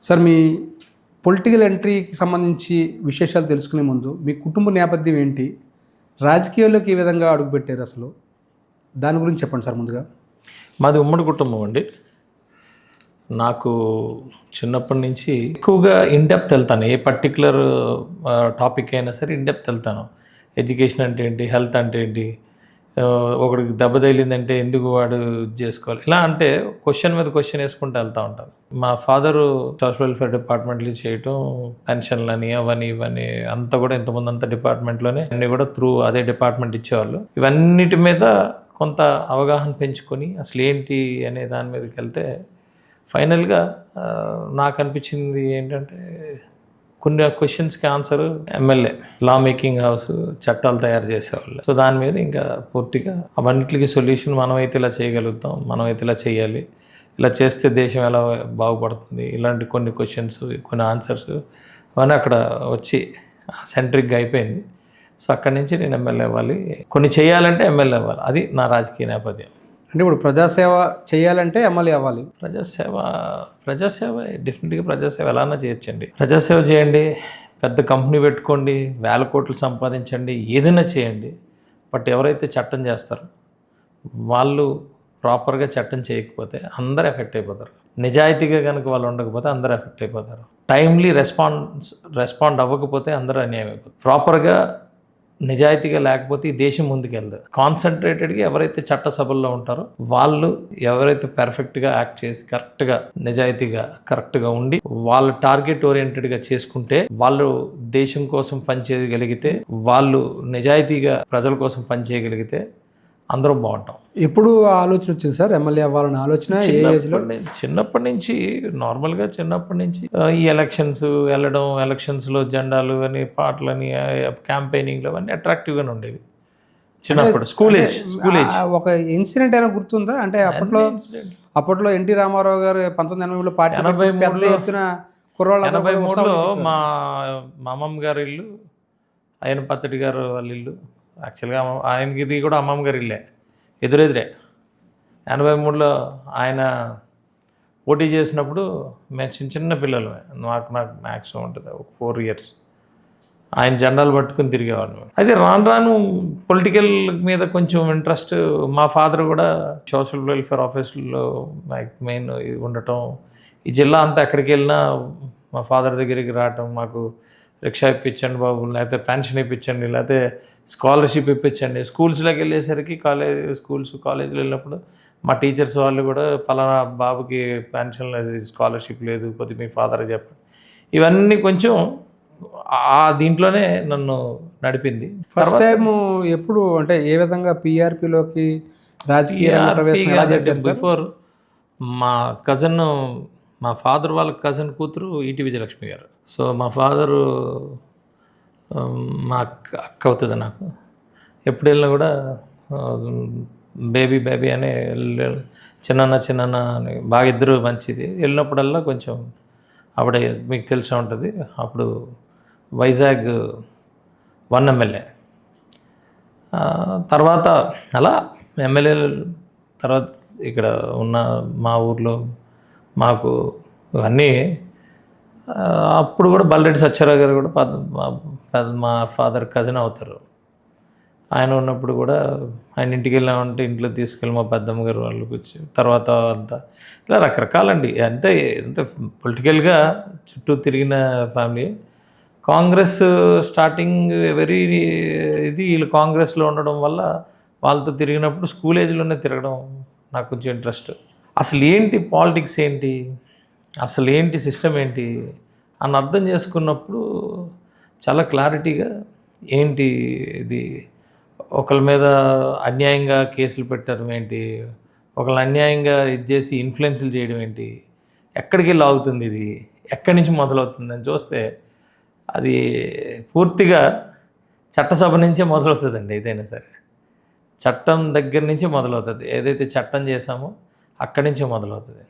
Sir మీ political ఎంట్రీకి సంబంధించి విశేషాలు తెలుసుకునే ముందు మీ కుటుంబ నేపథ్యం ఏంటి, రాజకీయాల్లోకి ఏ విధంగా అడుగుపెట్టారు అసలు, దాని గురించి చెప్పండి సార్ ముందుగా. మాది ఉమ్మడి కుటుంబం అండి. నాకు చిన్నప్పటి నుంచి ఎక్కువగా ఇన్డెప్త్ వెళ్తాను. ఏ పర్టికులర్ టాపిక్ అయినా సరే ఇన్డెప్త్ వెళ్తాను. ఎడ్యుకేషన్ అంటే ఏంటి, హెల్త్ అంటే ఏంటి, ఒకడికి దెబ్బ తగిలిందంటే ఎందుకు వాడు ఇది చేసుకోవాలి, ఇలా అంటే క్వశ్చన్ మీద క్వశ్చన్ వేసుకుంటూ వెళ్తూ ఉంటాను. మా ఫాదరు సోషల్ వెల్ఫేర్ డిపార్ట్మెంట్లో చేయటం, పెన్షన్లని అవన్నీ ఇవన్నీ అంతా కూడా ఇంతకుముందు అంతా డిపార్ట్మెంట్లోనే అన్నీ కూడా త్రూ అదే డిపార్ట్మెంట్ ఇచ్చేవాళ్ళు. ఇవన్నిటి మీద కొంత అవగాహన పెంచుకొని అసలు ఏంటి అనే దాని మీదకి వెళ్తే ఫైనల్గా నాకు అనిపించింది ఏంటంటే కొన్ని క్వశ్చన్స్కి ఆన్సర్ ఎమ్మెల్యే, లా మేకింగ్ హౌస్, చట్టాలు తయారు చేసేవాళ్ళు. సో దాని మీద ఇంకా పూర్తిగా అవన్నిటికి సొల్యూషన్ మనమైతే ఇలా చేయగలుగుతాం, మనమైతే ఇలా చేయాలి, ఇలా చేస్తే దేశం ఎలా బాగుపడుతుంది, ఇలాంటి కొన్ని క్వశ్చన్స్ కొన్ని ఆన్సర్స్ అవన్నీ అక్కడ వచ్చి సెంట్రిక్గా అయిపోయింది. సో అక్కడి నుంచి నేను ఎమ్మెల్యే అవ్వాలి, కొన్ని చేయాలంటే ఎమ్మెల్యే అవ్వాలి, అది నా రాజకీయ నేపథ్యం. అంటే ఇప్పుడు ప్రజాసేవ చేయాలంటే ఎమ్మెల్యే అవ్వాలి. ప్రజాసేవ డెఫినెట్గా ప్రజాసేవ ఎలానా చేయొచ్చండి. ప్రజాసేవ చేయండి, పెద్ద కంపెనీ పెట్టుకోండి, వేల కోట్లు సంపాదించండి, ఏదైనా చేయండి. బట్ ఎవరైతే చట్టం చేస్తారో వాళ్ళు ప్రాపర్గా చట్టం చేయకపోతే అందరూ ఎఫెక్ట్ అయిపోతారు. నిజాయితీగా కనుక వాళ్ళు ఉండకపోతే అందరూ ఎఫెక్ట్ అయిపోతారు. టైమ్లీ రెస్పాండ్ అవ్వకపోతే అందరూ అన్యాయం అయిపోతారు. ప్రాపర్గా నిజాయితీగా లేకపోతే ఈ దేశం ముందుకెళ్తారు. కాన్సన్ట్రేటెడ్గా ఎవరైతే చట్టసభల్లో ఉంటారో వాళ్ళు ఎవరైతే పర్ఫెక్ట్గా యాక్ట్ చేసి కరెక్ట్గా నిజాయితీగా కరెక్ట్గా ఉండి వాళ్ళు టార్గెట్ ఓరియంటెడ్గా చేసుకుంటే, వాళ్ళు దేశం కోసం పనిచేయగలిగితే, వాళ్ళు నిజాయితీగా ప్రజల కోసం పనిచేయగలిగితే అందరం బాగుంటాం. ఎప్పుడు ఆలోచన వచ్చింది సార్ ఎమ్మెల్యే అవ్వాలన్న ఆలోచన? చిన్నప్పటి నుంచి నార్మల్గా చిన్నప్పటి నుంచి ఈ ఎలక్షన్స్ వెళ్ళడం, ఎలక్షన్స్లో జెండాలు అని, పాటలని, క్యాంపెయినింగ్లు అవన్నీ అట్రాక్టివ్గానే ఉండేవి చిన్నప్పుడు. స్కూల్ ఏజ్ ఒక ఇన్సిడెంట్ అయినా గుర్తుందా? అంటే అప్పట్లో ఎన్టీ రామారావు గారు 1980లో పార్టీ 83లో మా అమ్మమ్మ గారి ఇల్లు, ఆయన పత్తడి గారు వాళ్ళ ఇల్లు, యాక్చువల్గా ఆయనకి ఇది కూడా అమ్మమ్మ గారి ఇల్లే, ఎదురెదురే. 83లో ఆయన పోటీ చేసినప్పుడు మేము చిన్న పిల్లలమే, నాకు మ్యాక్సిమం ఉంటుంది ఒక 4 years. ఆయన జెండాలు పట్టుకుని తిరిగేవాడు. అయితే రాను పొలిటికల్ మీద కొంచెం ఇంట్రెస్ట్. మా ఫాదర్ కూడా సోషల్ వెల్ఫేర్ ఆఫీసుల్లో మెయిన్ ఉండటం, ఈ జిల్లా అంతా ఎక్కడికి వెళ్ళినా మా ఫాదర్ దగ్గరికి రావటం, మాకు రిక్షా ఇప్పించండి బాబు, లేకపోతే పెన్షన్ ఇప్పించండి, లేకపోతే స్కాలర్షిప్ ఇప్పించండి. స్కూల్స్లోకి వెళ్ళేసరికి కాలేజీలో వెళ్ళినప్పుడు మా టీచర్స్ వాళ్ళు కూడా పలానా బాబుకి పెన్షన్ లేదు, స్కాలర్షిప్ లేదు, కొద్దిగా మీ ఫాదర్ చెప్పండి. ఇవన్నీ కొంచెం ఆ దీంట్లోనే నన్ను నడిపింది. ఫస్ట్ టైం ఎప్పుడు అంటే ఏ విధంగా పీఆర్పీలోకి రాజకీయ ప్రవేశం ఎలా చేశారు? బిఫోర్ మా ఫాదర్ వాళ్ళ కజిన్ కూతురు ఈటీ విజయలక్ష్మి గారు. సో మా ఫాదరు మా అక్క అవుతుంది నాకు. ఎప్పుడు వెళ్ళినా కూడా బేబీ అనే చిన్న అని బాగా ఇద్దరు మంచిది. వెళ్ళినప్పుడల్లా కొంచెం ఆవిడ మీకు తెలిసే ఉంటుంది, అప్పుడు వైజాగ్ 1 ఎమ్మెల్యే, తర్వాత అలా ఎమ్మెల్యేలు, తర్వాత ఇక్కడ ఉన్న మా ఊర్లో మాకు అన్నీ. అప్పుడు కూడా బల్రెడ్డి సత్యారావు గారు కూడా మా ఫాదర్ కజిన్ అవుతారు. ఆయన ఉన్నప్పుడు కూడా ఆయన ఇంటికి వెళ్ళామంటే ఇంట్లో తీసుకెళ్ళి మా పెద్దమ్మ గారు వాళ్ళు కూర్చొని, తర్వాత అంతా ఇలా రకరకాలండి. అంతే ఎంత పొలిటికల్గా చుట్టూ తిరిగిన ఫ్యామిలీ. కాంగ్రెస్ స్టార్టింగ్ వీళ్ళు కాంగ్రెస్లో ఉండడం వల్ల వాళ్ళతో తిరిగినప్పుడు స్కూల్ ఏజ్లోనే తిరగడం నాకు కొంచెం ఇంట్రెస్ట్. అసలు ఏంటి పాలిటిక్స్ ఏంటి, అసలు ఏంటి సిస్టమ్ ఏంటి అని అర్థం చేసుకున్నప్పుడు చాలా క్లారిటీగా ఏంటి ఇది, ఒకళ్ళ మీద అన్యాయంగా కేసులు పెట్టడం ఏంటి, ఒకళ్ళని అన్యాయంగా ఇది చేసి ఇన్ఫ్లుయెన్స్లు చేయడం ఏంటి, ఎక్కడికి వెళ్ళి ఆగుతుంది ఇది, ఎక్కడి నుంచి మొదలవుతుంది అని చూస్తే అది పూర్తిగా చట్టసభ నుంచే మొదలవుతుందండి. ఏదైనా సరే చట్టం దగ్గర నుంచి మొదలవుతుంది. ఏదైతే చట్టం చేసామో అక్కడి నుంచే మొదలవుతుంది.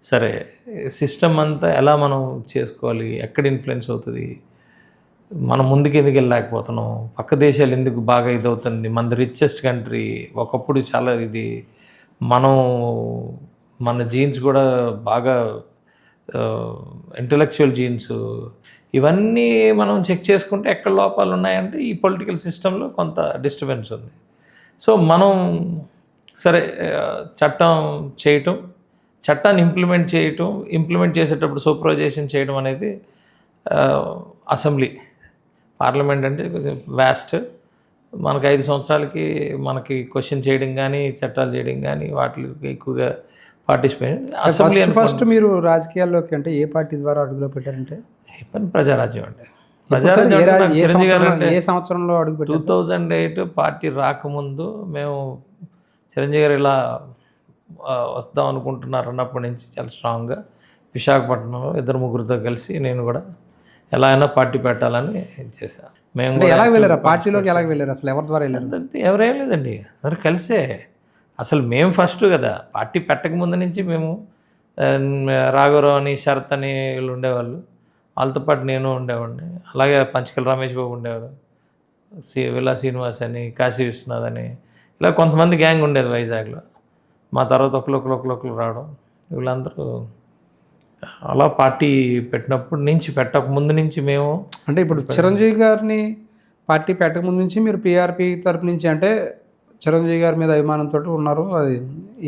సరే సిస్టమ్ అంతా ఎలా మనం చేసుకోవాలి, ఎక్కడ ఇన్ఫ్లుయెన్స్ అవుతుంది, మనం ముందుకు ఎందుకు వెళ్ళలేకపోతున్నాం, పక్క దేశాలు ఎందుకు బాగా ఇదవుతుంది, మనది రిచెస్ట్ కంట్రీ, ఒకప్పుడు చాలా ఇది, మన జీన్స్ కూడా బాగా ఇంటలెక్చువల్ జీన్స్, ఇవన్నీ మనం చెక్ చేసుకుంటే ఎక్కడ లోపాలు ఉన్నాయంటే ఈ పొలిటికల్ సిస్టంలో కొంత డిస్టర్బెన్స్ ఉంది. సో మనం సరే చట్టం చేయటం, చట్టాన్ని ఇంప్లిమెంట్ చేసేటప్పుడు సూపర్వైజేషన్ చేయడం అనేది అసెంబ్లీ, పార్లమెంట్ అంటే వ్యాస్ట్. మనకు 5 సంవత్సరాలకి మనకి క్వశ్చన్ చేయడం కానీ, చట్టాలు చేయడం కానీ వాటికి ఎక్కువగా పార్టిసిపేట్. అసెంబ్లీ ఫస్ట్ మీరు రాజకీయాల్లోకి అంటే ఏ పార్టీ ద్వారా అడుగులో పెట్టారంటే? ప్రజారాజ్యం అంటే ఏ సంవత్సరంలో అడుగు పెట్టారు? 2008 పార్టీ రాకముందు మేము చిరంజీవి గారు ఇలా వద్దాం అనుకుంటున్నారు అన్నప్పటి నుంచి చాలా స్ట్రాంగ్గా విశాఖపట్నంలో 2-3 కలిసి నేను కూడా ఎలా అయినా పార్టీ పెట్టాలని చేశాను. మేము కూడా ఎలా వెళ్ళారు పార్టీలోకి? ఎలా వెళ్ళారు అసలు? ఎవరి ద్వారా వెళ్ళారు? ఎవరేం లేదండి, అందరూ కలిసే. అసలు మేము ఫస్ట్ కదా, పార్టీ పెట్టక ముందు నుంచి మేము రాఘవరావు అని, శరత్ అని వీళ్ళు ఉండేవాళ్ళు, వాళ్ళతో పాటు నేను ఉండేవాడిని. అలాగే పంచకల రమేష్ బాబు ఉండేవాడు, విలా శ్రీనివాస్ అని, కాశీ విశ్వనాథ్ అని, ఇలా కొంతమంది గ్యాంగ్ ఉండేది వైజాగ్లో. మా తర్వాత ఒకరు రావడం, వీళ్ళందరూ అలా పార్టీ పెట్టక ముందు నుంచి మేము అంటే ఇప్పుడు చిరంజీవి గారిని పార్టీ పెట్టక ముందు నుంచి మీరు పిఆర్పి తరపు నుంచి అంటే చిరంజీవి గారి మీద అభిమానంతో ఉన్నారు. అది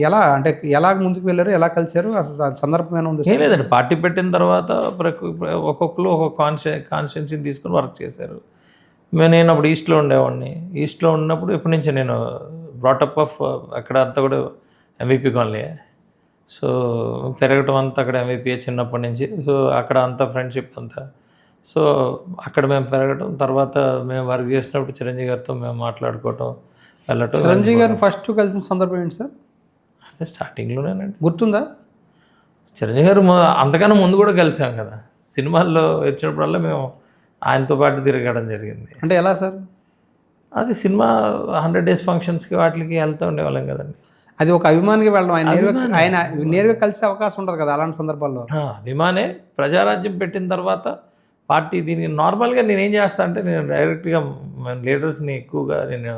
ఎలా అంటే ఎలా ముందుకు వెళ్ళారు, ఎలా కలిశారు, అసలు సందర్భం ఏమైనా ఉంది? ఏం లేదండి, పార్టీ పెట్టిన తర్వాత ఒక్కొక్కరు ఒక్కొక్క కాన్స్టిట్యున్సీని తీసుకుని వర్క్ చేశారు. నేను అప్పుడు ఈస్ట్లో ఉండేవాడిని. ఈస్ట్లో ఉన్నప్పుడు ఎప్పటి నుంచి నేను బ్రాటప్ ఆఫ్ అక్కడ అంతా కూడా ఎంవిపి కాలనీ. సో పెరగటం అంతా అక్కడ ఎంవిపి చిన్నప్పటి నుంచి. సో అక్కడ అంతా ఫ్రెండ్షిప్ అంతా. సో అక్కడ మేము పెరగటం, తర్వాత మేము వర్క్ చేసినప్పుడు చిరంజీవి గారితో మేము మాట్లాడుకోవటం, వెళ్ళటం. చిరంజీవి గారిని ఫస్ట్ కలిసిన సందర్భం ఏంటి సార్? అదే స్టార్టింగ్లోనేనండి. గుర్తుందా? చిరంజీవి గారు అంతకన్నా ముందు కూడా కలిసాం కదా, సినిమాల్లో వచ్చినప్పుడల్లా మేము ఆయనతో పాటు తిరగడం జరిగింది. అంటే ఎలా సార్? అది సినిమా 100 days ఫంక్షన్స్కి వాటికి వెళ్తూ ఉండేవాళ్ళం కదండి. అది ఒక అభిమానికి వెళ్ళడం, ఆయన నేరుగా కలిసే అవకాశం ఉంటుంది కదా అలాంటి సందర్భాల్లో. అభిమానే. ప్రజారాజ్యం పెట్టిన తర్వాత పార్టీ దీనికి నార్మల్గా నేను ఏం చేస్తా అంటే, నేను డైరెక్ట్గా లీడర్స్ని ఎక్కువగా నేను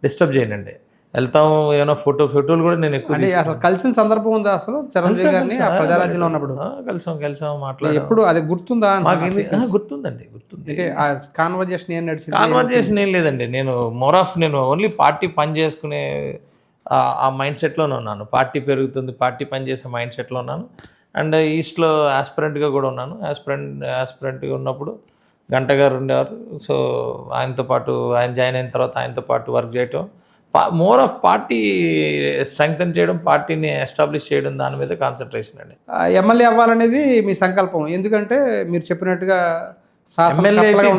డిస్టర్బ్ చేయనండి. వెళ్తాం, ఏమైనా ఫోటోలు కూడా నేను ఎక్కువ. అంటే అసలు కలిసిన సందర్భం ఉందా అసలు చిరంజీవి గారిని ప్రజారాజ్యంలో ఉన్నప్పుడు? కలిసాం మాట్లాడాం. ఎప్పుడు అది గుర్తుందా? గుర్తుందండి, గుర్తుంది. కాన్వర్జేషన్ ఏం నడిచింది? కాన్వర్జేషన్ ఏం లేదండి, నేను నేను ఓన్లీ పార్టీ పని చేసుకునే ఆ మైండ్ సెట్లోనే ఉన్నాను. పార్టీ పెరుగుతుంది, పార్టీ పని చేసే మైండ్ సెట్లో ఉన్నాను. అండ్ ఈస్ట్లో యాస్పిరెంట్గా కూడా ఉన్నాను. యాస్పిరెంట్గా ఉన్నప్పుడు గంట గారు ఉండేవారు. సో ఆయనతో పాటు, ఆయన జాయిన్ అయిన తర్వాత ఆయనతో పాటు వర్క్ చేయటం, మోర్ ఆఫ్ పార్టీ స్ట్రెంగ్తన్ చేయడం, పార్టీని ఎస్టాబ్లిష్ చేయడం, దాని మీద కాన్సన్ట్రేషన్ అండి. ఎమ్మెల్యే అవ్వాలనేది మీ సంకల్పం. ఎందుకంటే మీరు చెప్పినట్టుగా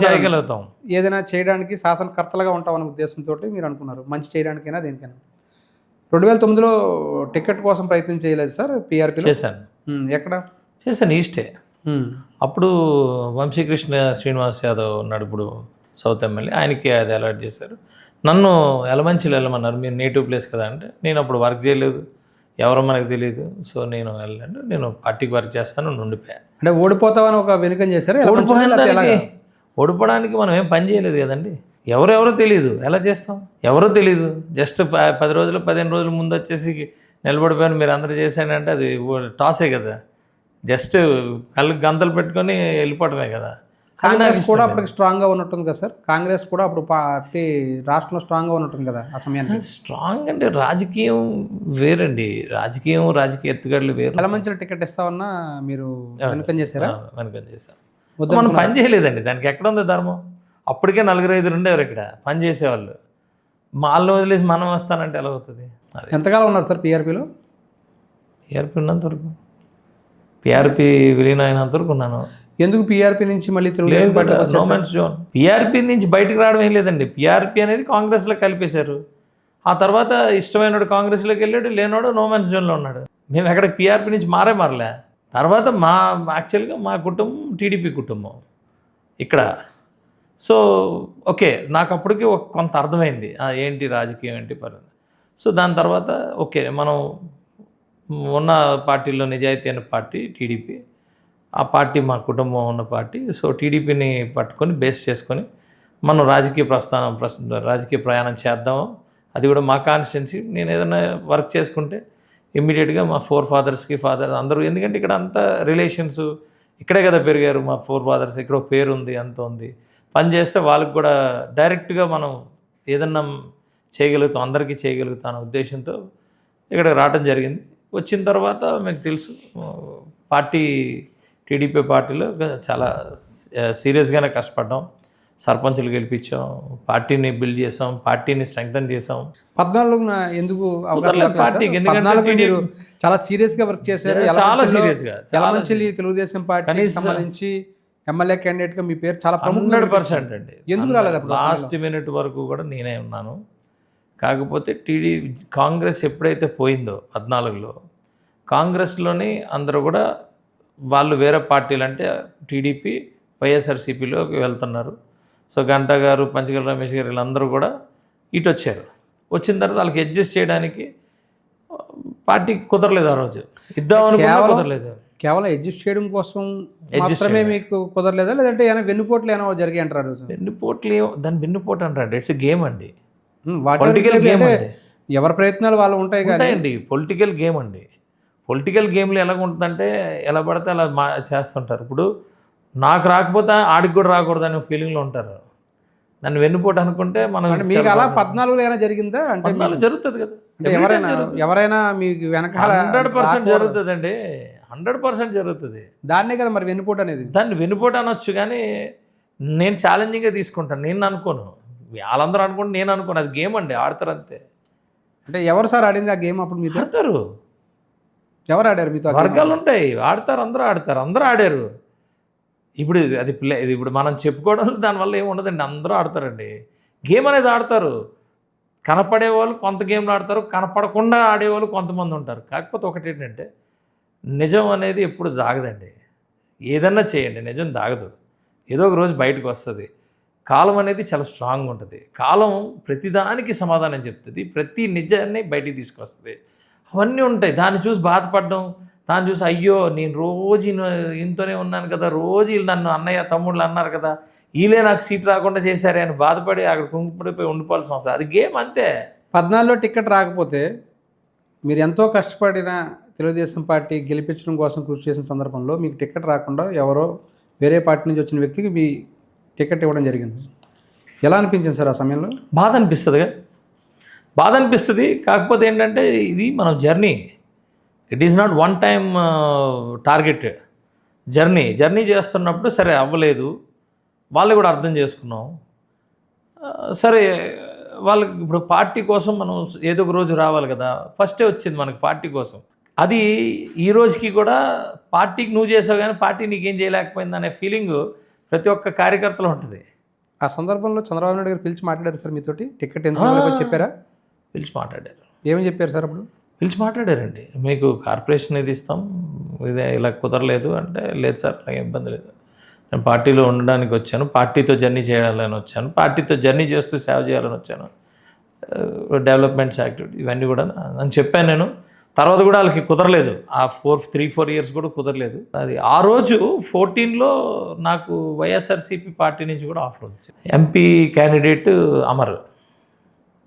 చేయగలుగుతాం, ఏదైనా చేయడానికి శాసనకర్తలుగా ఉంటామనే ఉద్దేశంతో మీరు అనుకున్నారు, మంచి చేయడానికైనా దేనికైనా. 2009లో టికెట్ కోసం ప్రయత్నం చేయలేదు సార్? పిఆర్పి చేశాను. ఎక్కడ చేశాను? ఈస్టే. అప్పుడు వంశీకృష్ణ శ్రీనివాస్ యాదవ్ ఉన్నాడు, ఇప్పుడు సౌత్ ఎమ్మెల్యే, ఆయనకి అది అలాట్ చేశారు. నన్ను ఎలమంచిలో వెళ్ళమన్నారు, మీరు నేటివ్ ప్లేస్ కదా అంటే, నేను అప్పుడు వర్క్ చేయలేదు, ఎవరో మనకు తెలియదు. సో నేను వెళ్ళండి, నేను పార్టీకి వర్క్ చేస్తాను, ఉండిపోయాను. అంటే ఓడిపోతామని ఒక వెనుకం చేశారు? ఓడిపోవడానికి మనం ఏం పని చేయలేదు కదండి. ఎవరెవరో తెలియదు, ఎలా చేస్తాం? ఎవరో తెలియదు. జస్ట్ 10 రోజులు 15 రోజుల ముందు వచ్చేసి నిలబడిపోయాను, మీరు అందరూ చేశానంటే అది టాసే కదా. జస్ట్ కళ్ళకి గంతలు పెట్టుకొని వెళ్ళిపోవడమే కదా. కాంగ్రెస్ కూడా అప్పటికి స్ట్రాంగ్గా ఉన్నట్టుంది కదా సార్? కాంగ్రెస్ కూడా అప్పుడు పార్టీ రాష్ట్రంలో స్ట్రాంగ్గా ఉన్నట్టుంది కదా ఆ సమయానికి? స్ట్రాంగ్ అంటే రాజకీయం వేరండి, రాజకీయ ఎత్తుగడలు వేరు. ఎలమంచిలో టికెట్ ఇస్తామన్నా మీరు వెనుకం చేశారా? వెనుకం చేశాం. మనం పని చేయలేదండి, దానికి ఎక్కడ ఉంది ధర్మం? అప్పటికే 4-5 ఉండేవారు ఇక్కడ పని చేసేవాళ్ళు. వాళ్ళని వదిలేసి మనం వస్తానంటే ఎలా అవుతుంది? ఎంతకాలం ఉన్నారు సార్ పిఆర్పిలో? పిఆర్పి ఉన్నంత వరకు, పిఆర్పి విలీనం అయినంత వరకు ఉన్నాను. ఎందుకు పిఆర్పి నుంచి మళ్ళీ నో మ్యాన్స్ జోన్? పిఆర్పి నుంచి బయటకు రావడం ఏం లేదండి. పిఆర్పి అనేది కాంగ్రెస్లో కలిపేశారు. ఆ తర్వాత ఇష్టమైనడు కాంగ్రెస్లోకి వెళ్ళాడు, లేనోడు నో మ్యాన్స్ జోన్లో ఉన్నాడు. మేము ఎక్కడికి పిఆర్పి నుంచి మారలే. తర్వాత యాక్చువల్గా మా కుటుంబం టీడీపీ కుటుంబం ఇక్కడ. సో ఓకే, నాకు అప్పటికి కొంత అర్థమైంది ఏంటి రాజకీయం ఏంటి పర్లేదు. సో దాని తర్వాత ఓకే, మనం ఉన్న పార్టీలో నిజాయితీ అయిన పార్టీ టీడీపీ, ఆ పార్టీ మా కుటుంబం ఉన్న పార్టీ. సో టీడీపీని పట్టుకొని బేస్ చేసుకొని మనం రాజకీయ ప్రయాణం చేద్దాము. అది కూడా మా కాన్స్టిట్యున్సీ. నేను ఏదైనా వర్క్ చేసుకుంటే ఇమ్మీడియట్గా మా ఫాదర్ అందరూ, ఎందుకంటే ఇక్కడ అంతా రిలేషన్స్, ఇక్కడే కదా పెరిగారు మా ఫాదర్స్, ఇక్కడ ఒక పేరు ఉంది, అంత ఉంది. పని చేస్తే వాళ్ళకి కూడా డైరెక్ట్గా మనం ఏదన్నా చేయగలుగుతాం, అందరికీ చేయగలుగుతాం అనే ఉద్దేశంతో ఇక్కడికి రావడం జరిగింది. వచ్చిన తర్వాత మీకు తెలుసు, పార్టీ టీడీపీ పార్టీలో చాలా సీరియస్గానే కష్టపడ్డాం. సర్పంచులు గెలిపించాం, పార్టీని బిల్డ్ చేసాం, పార్టీని స్ట్రెంగ్తన్ చేసాం. 14 ఎందుకు పార్టీకి మీరు చాలా సీరియస్ గా వర్క్ చేశారు. చాలా సీరియస్గా యలమంచిలి తెలుగుదేశం పార్టీ సంబంధించి ఎమ్మెల్యే క్యాండిడేట్ గా మీ పేరు చాలా 100% అండి. ఎందుకు రాలేదు అప్పుడు? లాస్ట్ మినిట్ వరకు కూడా నేనే ఉన్నాను. కాకపోతే కాంగ్రెస్ ఎప్పుడైతే పోయిందో 14లో, కాంగ్రెస్లోని అందరూ కూడా వాళ్ళు వేరే పార్టీలు, అంటే టీడీపీ వైఎస్ఆర్సీపీలోకి వెళ్తున్నారు. సో గంటా గారు, పంచగల రమేష్ గారు వీళ్ళందరూ కూడా ఇటు వచ్చారు. వచ్చిన తర్వాత వాళ్ళకి అడ్జస్ట్ చేయడానికి పార్టీకి కుదరలేదు. ఆ రోజు ఇద్దామనుకున్నా కుదరలేదు. కేవలం అడ్జస్ట్ చేయడం కోసం మాత్రమే మీకు కుదరలేదా, లేదంటే ఏమైనా వెన్నుపోట్లు ఏమైనా జరిగాయి అంటారు? వెన్నుపోట్లు దాన్ని వెన్నుపోటు అంటారు. ఇట్స్ గేమ్ అండి, పొలిటికల్ పొలిటికల్ గేమ్ అండి. ఎవరి ప్రయత్నాలు వాళ్ళు ఉంటాయి కానీ అండి, పొలిటికల్ గేమ్ అండి. పొలిటికల్ గేమ్లో ఎలా ఉంటుందంటే ఎలా పడితే అలా చేస్తుంటారు. ఇప్పుడు నాకు రాకపోతే ఆడికి కూడా రాకూడదు అనే ఫీలింగ్లో ఉంటారు. దాన్ని వెన్నుపోటు అనుకుంటే మనం మీకు అలా 14లో ఏమైనా జరిగిందా? అంటే జరుగుతుంది కదా, ఎవరైనా మీకు వెనకాల 100% జరుగుతుంది అండి, 100% జరుగుతుంది. దాన్నే కదా మరి వెన్నుపోటు అనేది. దాన్ని వెన్నుపోటు అనొచ్చు, కానీ నేను ఛాలెంజింగ్గా తీసుకుంటాను. నేను అనుకోను, వాళ్ళందరూ అనుకుంటే నేను అనుకోను. అది గేమ్ అండి, ఆడతారు అంతే. అంటే ఎవరు సార్ ఆడింది ఆ గేమ్ అప్పుడు? మీతో ఆడతారు, ఎవరు ఆడారు మీతో? వర్గాలు ఉంటాయి, ఆడతారు, అందరూ ఆడారు. ఇప్పుడు అది ఇప్పుడు మనం చెప్పుకోవడం దానివల్ల ఏమి ఉండదండి, అందరూ ఆడతారండి. గేమ్ అనేది ఆడతారు. కనపడేవాళ్ళు కొంత గేమ్లు ఆడతారు, కనపడకుండా ఆడేవాళ్ళు కొంతమంది ఉంటారు. కాకపోతే ఒకటి ఏంటంటే, నిజం అనేది ఎప్పుడు దాగదండి. ఏదన్నా చేయండి, నిజం దాగదు, ఏదో ఒక రోజు బయటకు వస్తుంది. కాలం అనేది చాలా స్ట్రాంగ్ ఉంటుంది. కాలం ప్రతిదానికి సమాధానం చెప్తుంది, ప్రతి నిజాన్ని బయటికి తీసుకొస్తుంది. అవన్నీ ఉంటాయి. దాన్ని చూసి బాధపడడం, దాన్ని చూసి అయ్యో నేను రోజు ఇంతోనే ఉన్నాను కదా, రోజు వీళ్ళు నన్ను అన్నయ్య తమ్ముళ్ళు అన్నారు కదా, వీళ్ళే నాకు సీట్ రాకుండా చేశారే అని బాధపడి అక్కడ కుంగిపడిపోయి ఉండిపోవాల్సిన అవసరం. అది గేమ్ అంతే. 14లో టికెట్ రాకపోతే మీరు ఎంతో కష్టపడిన తెలుగుదేశం పార్టీ గెలిపించడం కోసం కృషి చేసిన సందర్భంలో మీకు టికెట్ రాకుండా ఎవరో వేరే పార్టీ నుంచి వచ్చిన వ్యక్తికి మీ టికెట్ ఇవ్వడం జరిగింది. ఎలా అనిపించింది సార్ ఆ సమయంలో? బాధ అనిపిస్తుంది. కాకపోతే ఏంటంటే, ఇది మన journey, it is not one time target. Journey చేస్తున్నప్పుడు సరే అవ్వలేదు, వాళ్ళు కూడా అర్థం చేసుకున్నాం. సరే వాళ్ళకి ఇప్పుడు పార్టీ కోసం మనం ఏదో ఒక రోజు రావాలి కదా, ఫస్టే వచ్చింది మనకి పార్టీ కోసం. అది ఈ రోజుకి కూడా పార్టీకి నువ్వు చేసావు కానీ పార్టీ నీకేం చేయలేకపోయింది అనే ఫీలింగ్ ప్రతి ఒక్క కార్యకర్తలో ఉంటుంది. ఆ సందర్భంలో చంద్రబాబు నాయుడు గారు పిలిచి మాట్లాడారు సార్ మీతోటి? టికెట్ ఎందుకు చెప్పారా? పిలిచి మాట్లాడారు. ఏమని చెప్పారు సార్ అప్పుడు? పిలిచి మాట్లాడారండి. మీకు కార్పొరేషన్ ఇది ఇస్తాం, ఇదే ఇలా కుదరలేదు అంటే, లేదు సార్ నాకు ఇబ్బంది లేదు, నేను పార్టీలో ఉండడానికి వచ్చాను, పార్టీతో జర్నీ చేయాలని వచ్చాను, పార్టీతో జర్నీ చేస్తూ సేవ చేయాలని వచ్చాను, డెవలప్మెంట్స్ యాక్టివిటీ ఇవన్నీ కూడా అని చెప్పాను నేను. తర్వాత కూడా వాళ్ళకి కుదరలేదు, ఆ 3-4 ఇయర్స్ కూడా కుదరలేదు. అది ఆ రోజు 14లో నాకు వైఎస్ఆర్సీపీ పార్టీ నుంచి కూడా ఆఫర్ వచ్చింది. ఎంపీ క్యాండిడేట్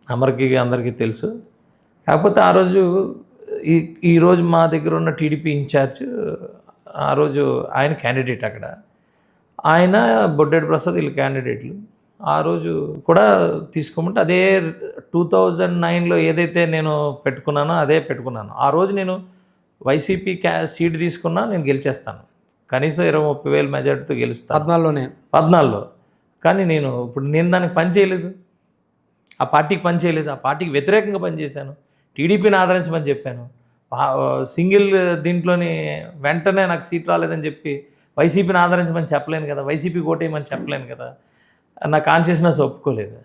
అమర్కి అందరికీ తెలుసు. కాకపోతే ఆ రోజు ఈరోజు మా దగ్గర ఉన్న టీడీపీ ఇన్ఛార్జ్ ఆ రోజు ఆయన క్యాండిడేట్, అక్కడ ఆయన బొడ్డెడి ప్రసాద్ వీళ్ళు క్యాండిడేట్లు. ఆ రోజు కూడా తీసుకోమంటే అదే 2009లో ఏదైతే నేను పెట్టుకున్నానో అదే పెట్టుకున్నాను. ఆ రోజు నేను వైసీపీ సీట్ తీసుకున్నా నేను గెలిచేస్తాను, కనీసం 20-30 వేల మెజార్టీతో గెలుస్తాను 14లో. కానీ ఇప్పుడు నేను దానికి పని చేయలేదు, ఆ పార్టీకి పని చేయలేదు, ఆ పార్టీకి వ్యతిరేకంగా పనిచేశాను, టీడీపీని ఆదరించమని చెప్పాను. సింగిల్ దీంట్లోని వెంటనే నాకు సీట్ రాలేదని చెప్పి వైసీపీని ఆదరించమని చెప్పలేను కదా, వైసీపీ ఓటేయమని చెప్పలేను కదా, నా కాన్షియస్నెస్ ఒప్పుకోలేదు.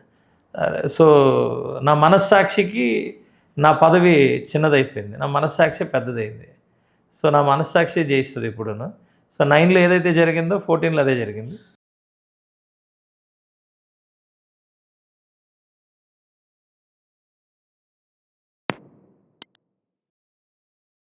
సో నా మనస్సాక్షికి నా పదవి చిన్నదైపోయింది, నా మనస్సాక్షి పెద్దదైంది. సో నా మనస్సాక్షి జయిస్తుంది ఇప్పుడును. సో 9లో ఏదైతే జరిగిందో 14లో అదే జరిగింది.